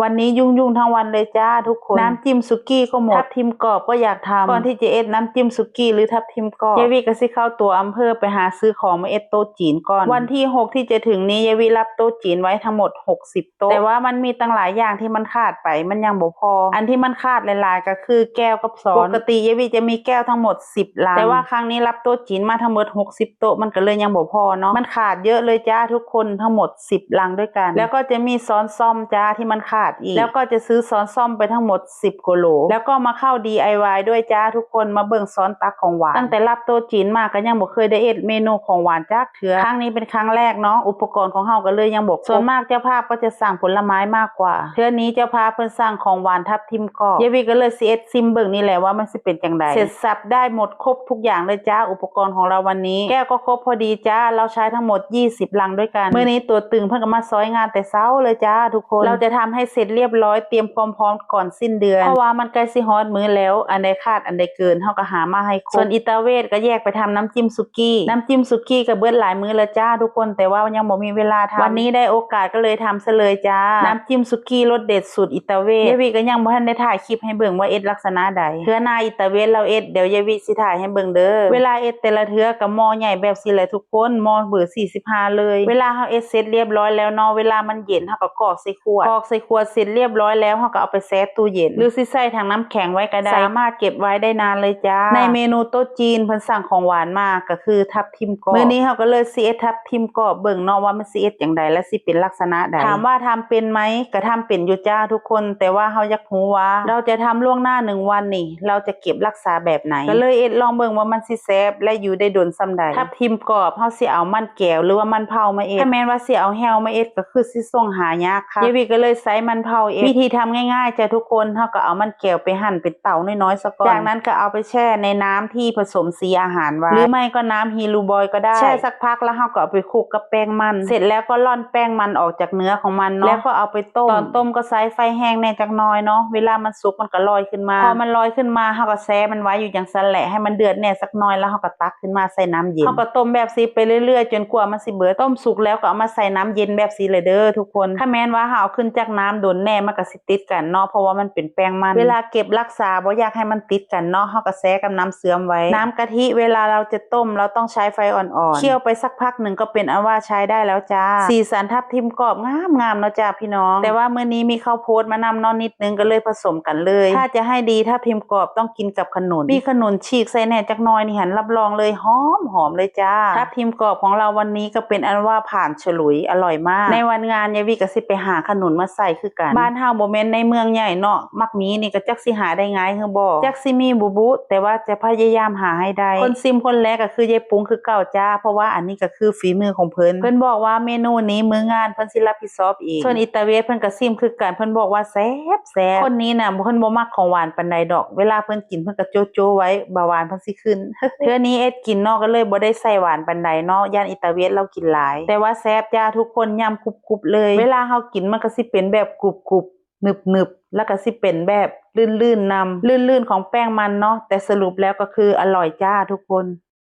วันนี้ยุ่งทั้งวันเลยจ้าทุกคนน้ำจิ้มสุกี้ก็หมดทับทิมกรอบก็อยากทำก่อนที่จะเอ็ดน้ำจิ้มสุกี้หรือทับทิมกรอบยายวีก็สิเข้าตัวอำเภอไปหาซื้อของมาเอ็ดโต๊ะจีนก่อนวันที่6ที่จะถึงนี้ยายวีรับโต๊ะจีนไว้ทั้งหมด60โต๊ะแต่ว่ามันมีตั้งหลายอย่างที่มันขาดไปมันยังบ่พออันที่มันขาดหลายๆก็คือแก้วกับช้อนปกติยายวีจะมีแก้วทั้งหมด10ลังแต่ว่าครั้งนี้รับโต๊ะจีนมาทั้งหมด60โต๊ะมันก็เลยยังบ่พอเนาะมันขาดเยอะเลยจ้าทุกคนทั้งหมด10ลังด้วยกันแล้วก็จะมีช้อนซ่อมจ้าที่มันขาดอีกแล้วก็จะซื้อช้อนซ่อมไปทั้งหมด10กิโลแล้วก็มาเข้า DIY ด้วยจ้าทุกคนมาเบิ่งช้อนตักของหวานตั้งแต่รับโต๊ะจีนมาก็ยังบ่เคยได้เอ็ดเมนูของหวานจักเทื่อครั้งนี้เป็นครั้งแรกเนาะอุปกรณ์ของเฮาก็เลยยังบ่ส่วนมากเจ้าภาพก็จะสั่งผลไม้มากกว่าเทื่อนี้เจ้าภาพเพิ่นสั่งของหวานทับทิมกรอบยายวีก็เลยสิเอ็ดซิมเบิ่งนี่แหละว่ามันสิเป็นจังได๋เสร็จสับได้หมดครบทุกอย่างเลยจ้าอุปกรณ์ของเราวันนี้แก้วก็ครบพอดีจ้าเราใช้ทั้งหมด20ลังด้วยกันมื้อนี้ตัวตึงเพิ่นก็มาซอยงานแต่เช้าเลยจ้าทุกคนเราจะทำให้เสร็จเรียบร้อยเตรียมความพร้อมก่อนสิ้นเดือนเพราะว่ามันใกล้สิฮอดมื้อแล้วอันใดขาดอันใดเกินเฮาก็หามาให้ครบส่วนอิตาเวทก็แยกไปทำน้ำจิ้มสุกี้ก็เบิดหลายมื้อแล้วจ้าทุกคนแต่ว่ายังบ่มีเวลาทำวันนี้ได้โอกาสก็เลยทำซะเลยจ้าน้ำจิ้มสุกี้รสเด็ดสูตรอิตาเวทยายวีก็ยังบ่ทันได้ถ่ายคลิปให้เบิ่งว่าเอ็ดลักษณะใดเทื่อหน้าอิตาเวทเราเอ็ดเดี๋ยวยายวีสิถ่ายให้เบิ่งเด้อเวลาเอ็ดแต่ละเทื่อก็หม้อใหญ่แบบสิแหละทุกคนหม้อเบอร์45เลยเวลาเฮาเอ็ดเสร็จเรียบร้อยแล้วเนาะเวลามันเย็นเฮาก็กรอกใส่ขวดเสร็จเรียบร้อยแล้วเฮาก็เอาไปแช่ตู้เย็นหรือสิใส่ถังน้ำแข็งไว้ก็ได้สามารถเก็บไว้ได้นานเลยจ้าในเมนูโต๊ะจีนเพิ่นสั่งของหวานมาก็คือทับทิมกรอบมื้อนี้เฮาก็เลยสิเอ็ดทับทิมกรอบเบิ่งเนาะว่ามันสิเอ็ดจังไดและสิเป็นลักษณะใดถามว่าทำเป็นไหมก็ทำเป็นอยู่จ้าทุกคนแต่ว่าเฮาอยากรู้ว่าเราจะทำล่วงหน้า1วันนี่เราจะเก็บรักษาแบบไหนก็เลยเอ็ดลองเบิ่งว่ามันสิแซ่บและอยู่ได้ดนส่ำใดทับทิมกรอบเฮาสิเอามันแก้วหรือว่ามันเผามาเอ็ดถ้าแม่นว่าสิเอาแฮวมาเอ็ดก็คือสิส่งหายากค่ะยายวีก็เลยใช้มันเผาเอ็ดวิธีทำง่ายๆจ้ะทุกคนเฮาก็เอามันแก้วไปหั่นเป็นเต๋าน้อยๆซะก่อนจากนั้นก็เอาไปแช่ในน้ำที่ผสมสีอาหารไว้หรือไม่ก็น้ำฮีรูบอยก็ได้แช่สักพักแล้วเฮาก็เอาไปคลุกกับแป้งมันเสร็จแล้วก็ร่อนแป้งมันออกจากเนื้อของมันเนาะแล้วก็เอาไปต้มตอนต้มก็ใช้ไฟแห้งแน่จักหน่อยเนาะเวลามันสุกมันก็ลอยขึ้นมาพอมันลอยขึ้นมาเฮาก็แช่มันไว้อยู่จังซั่นแหละให้มันเดือดแน่สักหน่อยแล้วเฮาก็ตักขึ้นมาใส่น้ำเย็นเฮาก็ต้มแบบนี้ไปเรื่อยๆจนกว่ามันสิเบิดต้มสุกแล้วก็เอามาใส่น้ำเย็นแบบนี้เลยเด้อทุกคนถ้าแม้นว่าเฮาเอาขึ้นจากน้ำโดนแน่มันก็สิติดกันเนาะเพราะว่ามันเป็นแป้งมันเวลาเก็บรักษาบ่อยากให้มันติดกันเนาะเฮาก็แช่กับน้ำเสื่อมไว้น้ำกะทิเวลาเราจะต้มเราต้องใช้ไฟอ่อนๆเคี่ยวไปสักพักหนึ่งก็เป็นอันว่าใช้ได้แล้วจ้าสีสันทับทิมกรอบงามๆเนาะจ้าพี่น้องแต่ว่ามื้อนี้มีข้าวโพดมานำเนาะนิดนึงก็เลยผสมกันเลยถ้าจะให้ดีทับทิมกรอบต้องกินกับขนุนมีขนุนฉีกใส่แหน่จักหน่อยนี่หันรับรองเลยหอมเลยจ้าทับทิมกรอบของเราวันนี้ก็เป็นอันว่าผ่านฉลุยอร่อยมากในวันงานยายวีก็สิไปหาขนุนมาใส่คือกันบ้านเฮาบ่แม่นในเมืองใหญ่เนาะมักมีนี่ก็จักสิหาได้ง่ายคือบ่จักสิมีบุแต่ว่าจะพยายามหาให้ได้คนซิมคนแรกก็คือยายปุ้งคือเก่าจ้าเพราะว่าอันนี้ก็คือฝีมือของเพิ่นบอกว่าเมนูนี้มื้องานเพิ่นสิรับผิดชอบเองส่วนอิตาเวสเพิ่นก็ซิมคือกันเพิ่นบอกว่าแซ่บคนนี้น่ะเพิ่นบ่มักของหวานปานใดดอกเวลาเพิ่นกินเพิ่นก็โจ๊ๆไว้เบาหวานเพิ่นสิขึ้น เทื่อนี้เอ็ดกินเนาะก็เลยบ่ได้ใส่หวานปานใดเนาะย่านอิตาเวสเรากินหลายแต่ว่าแซ่บจ้าทุกคนยำกรุบๆเลยเวลาเฮากินมันก็สิเป็นแบบกรุบๆหนึบๆแล้วก็สิเป็นแบบลื่นๆของแป้งมันเนาะแต่สรุปแล้วก็คืออร่อยจ้าทุกคน